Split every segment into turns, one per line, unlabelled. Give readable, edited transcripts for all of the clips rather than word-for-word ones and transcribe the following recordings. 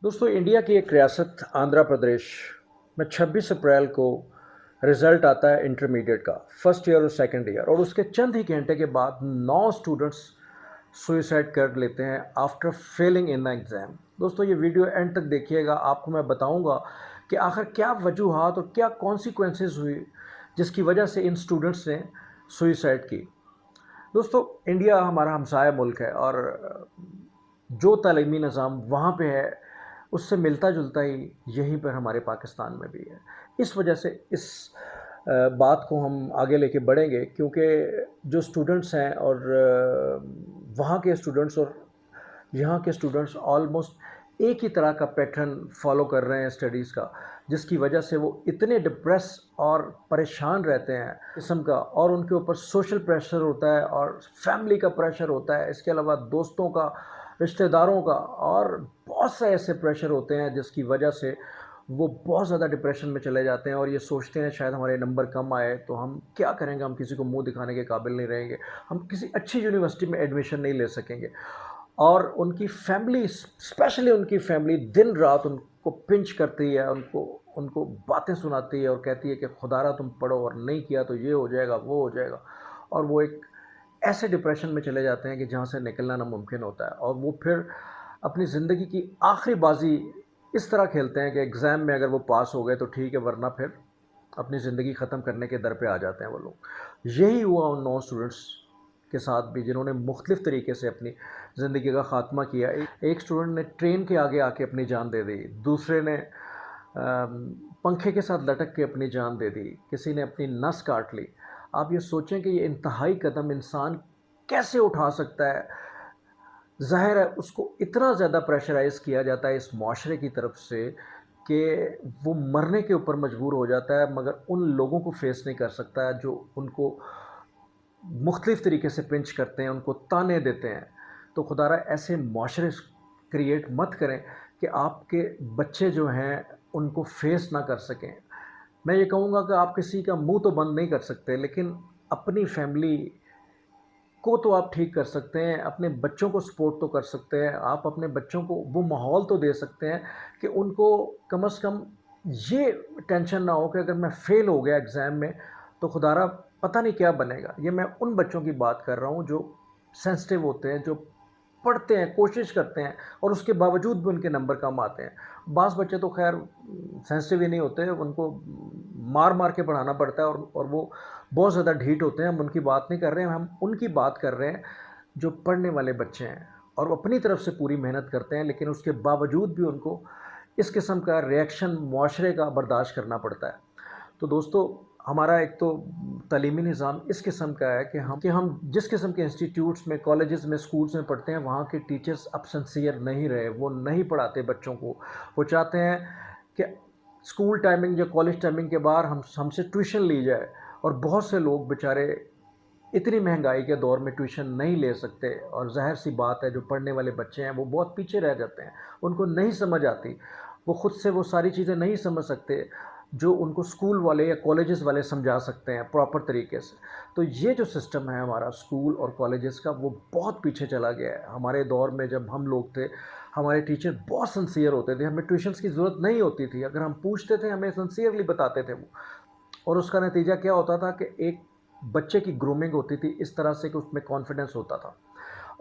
दोस्तों इंडिया की एक रियासत आंध्र प्रदेश में 26 अप्रैल को रिज़ल्ट आता है इंटरमीडिएट का फर्स्ट ईयर और सेकंड ईयर, और उसके चंद ही घंटे के बाद 9 स्टूडेंट्स सुइसाइड कर लेते हैं after failing in the exam. दोस्तों ये वीडियो एंड तक देखिएगा, आपको मैं बताऊंगा कि आखिर क्या वजूहात और क्या कॉन्सिक्वेंसेस हुई जिसकी वजह से इन स्टूडेंट्स ने सुइसाइड की। दोस्तों इंडिया हमारा हमसाया मुल्क है और जो तालीमी निज़ाम वहाँ पे है उससे मिलता जुलता ही यहीं पर हमारे पाकिस्तान में भी है। इस वजह से इस बात को हम आगे लेके बढ़ेंगे, क्योंकि जो स्टूडेंट्स हैं और वहाँ के स्टूडेंट्स और यहाँ के स्टूडेंट्स ऑलमोस्ट एक ही तरह का पैटर्न फॉलो कर रहे हैं स्टडीज़ का, जिसकी वजह से वो इतने डिप्रेस और परेशान रहते हैं किस्म का, और उनके ऊपर सोशल प्रेशर होता है और फैमिली का प्रेशर होता है, इसके अलावा दोस्तों का, रिश्तेदारों का, और बहुत से ऐसे प्रेशर होते हैं जिसकी वजह से वो बहुत ज़्यादा डिप्रेशन में चले जाते हैं और ये सोचते हैं शायद हमारे नंबर कम आए तो हम क्या करेंगे, हम किसी को मुंह दिखाने के काबिल नहीं रहेंगे, हम किसी अच्छी यूनिवर्सिटी में एडमिशन नहीं ले सकेंगे। और उनकी फैमिली, स्पेशली उनकी फैमिली, दिन रात उनको पिंच करती है, उनको उनको बातें सुनाती है और कहती है कि खुदारा तुम पढ़ो, और नहीं किया तो ये हो जाएगा, वो हो जाएगा। और वो एक ऐसे डिप्रेशन में चले जाते हैं कि जहाँ से निकलना नामुमकिन होता है, और वो फिर अपनी ज़िंदगी की आखिरी बाजी इस तरह खेलते हैं कि एग्ज़ाम में अगर वो पास हो गए तो ठीक है, वरना फिर अपनी ज़िंदगी ख़त्म करने के दर पे आ जाते हैं वो लोग। यही हुआ उन 9 स्टूडेंट्स के साथ भी जिन्होंने मुख्तलिफ़ तरीके से अपनी ज़िंदगी का ख़ात्मा किया। एक स्टूडेंट ने ट्रेन के आगे आके अपनी जान दे दी, दूसरे ने पंखे के साथ लटक के अपनी जान दे दी, किसी ने अपनी नस काट ली। आप ये सोचें कि ये इंतहाई कदम इंसान कैसे उठा सकता है। ज़ाहिर है उसको इतना ज़्यादा प्रेशराइज़ किया जाता है इस माशरे की तरफ से कि वो मरने के ऊपर मजबूर हो जाता है, मगर उन लोगों को फेस नहीं कर सकता है जो उनको मुख्तलिफ़ तरीके से पिंच करते हैं, उनको ताने देते हैं। तो खुदारा ऐसे माशरे क्रिएट मत करें कि आपके बच्चे जो हैं उनको फेस ना कर सकें। मैं ये कहूँगा कि आप किसी का मुंह तो बंद नहीं कर सकते, लेकिन अपनी फैमिली को तो आप ठीक कर सकते हैं, अपने बच्चों को सपोर्ट तो कर सकते हैं, आप अपने बच्चों को वो माहौल तो दे सकते हैं कि उनको कम से कम ये टेंशन ना हो कि अगर मैं फ़ेल हो गया एग्ज़ाम में तो खुदारा पता नहीं क्या बनेगा। ये मैं उन बच्चों की बात कर रहा हूँ जो सेंसिटिव होते हैं, जो पढ़ते हैं, कोशिश करते हैं और उसके बावजूद भी उनके नंबर कम आते हैं। बाज़ बच्चे तो ख़ैर सेंसिटिव ही नहीं होते, उनको मार-मार के पढ़ाना पड़ता है और वो बहुत ज़्यादा ढीठ होते हैं। हम उनकी बात नहीं कर रहे हैं, हम उनकी बात कर रहे हैं जो पढ़ने वाले बच्चे हैं और वो अपनी तरफ से पूरी मेहनत करते हैं, लेकिन उसके बावजूद भी उनको इस किस्म का रिएक्शन मुआशरे का बर्दाश्त करना पड़ता है। तो दोस्तों हमारा एक तो तालीमी निज़ाम इस किस्म का है कि हम जिस किस्म के इंस्टीट्यूट्स में, कॉलेजेस में, स्कूल्स में पढ़ते हैं, वहाँ के टीचर्स अब सिंसियर नहीं रहे, वो नहीं पढ़ाते बच्चों को। वो चाहते हैं कि स्कूल टाइमिंग या कॉलेज टाइमिंग के बाद हमसे ट्यूशन ली जाए, और बहुत से लोग बेचारे इतनी महंगाई के दौर में ट्यूशन नहीं ले सकते, और ज़ाहिर सी बात है जो पढ़ने वाले बच्चे हैं वो बहुत पीछे रह जाते हैं, उनको नहीं समझ आती, वो ख़ुद से वो सारी चीज़ें नहीं समझ सकते जो उनको स्कूल वाले या कॉलेजेस वाले समझा सकते हैं प्रॉपर तरीके से। तो ये जो सिस्टम है हमारा स्कूल और कॉलेजेस का, वो बहुत पीछे चला गया है। हमारे दौर में जब हम लोग थे, हमारे टीचर बहुत सिंसियर होते थे, हमें ट्यूशन्स की ज़रूरत नहीं होती थी, अगर हम पूछते थे हमें सिंसियरली बताते थे वो। और उसका नतीजा क्या होता था कि एक बच्चे की ग्रूमिंग होती थी इस तरह से कि उसमें कॉन्फिडेंस होता था,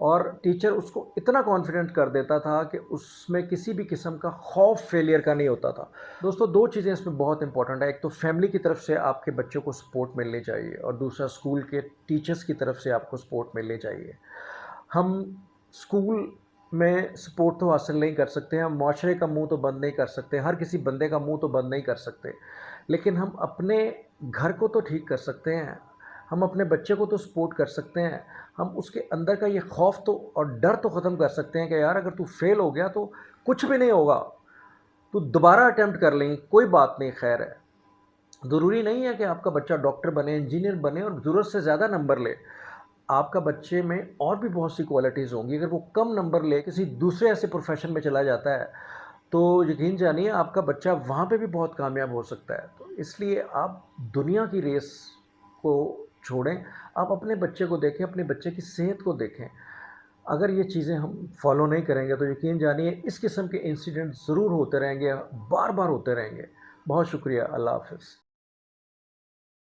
और टीचर उसको इतना कॉन्फिडेंट कर देता था कि उसमें किसी भी किस्म का खौफ फेलियर का नहीं होता था। दोस्तों दो चीज़ें इसमें बहुत इंपॉर्टेंट है, एक तो फैमिली की तरफ से आपके बच्चों को सपोर्ट मिलनी चाहिए, और दूसरा स्कूल के टीचर्स की तरफ से आपको सपोर्ट मिलनी चाहिए। हम स्कूल में सपोर्ट तो हासिल नहीं कर सकते, हम माशरे का मुंह तो बंद नहीं कर सकते, हर किसी बंदे का मुंह तो बंद नहीं कर सकते, लेकिन हम अपने घर को तो ठीक कर सकते हैं, हम अपने बच्चे को तो सपोर्ट कर सकते हैं, हम उसके अंदर का ये खौफ तो और डर तो ख़त्म कर सकते हैं कि यार अगर तू फेल हो गया तो कुछ भी नहीं होगा, तू दोबारा अटैम्प्ट कर लेंगे, कोई बात नहीं, खैर है। ज़रूरी नहीं है कि आपका बच्चा डॉक्टर बने, इंजीनियर बने और ज़रूरत से ज़्यादा नंबर ले। आपका बच्चे में और भी बहुत सी क्वालिटीज़ होंगी, अगर वो कम नंबर ले किसी दूसरे ऐसे प्रोफेशन में चला जाता है तो यकीन जानिए आपका बच्चा वहाँ पे भी बहुत कामयाब हो सकता है। तो इसलिए आप दुनिया की रेस को छोड़ें, आप अपने बच्चे को देखें, अपने बच्चे की सेहत को देखें। अगर ये चीज़ें हम फॉलो नहीं करेंगे तो यकीन जानिए इस किस्म के इंसिडेंट ज़रूर होते रहेंगे, बार बार होते रहेंगे। बहुत शुक्रिया। अल्लाह हाफ़िज़।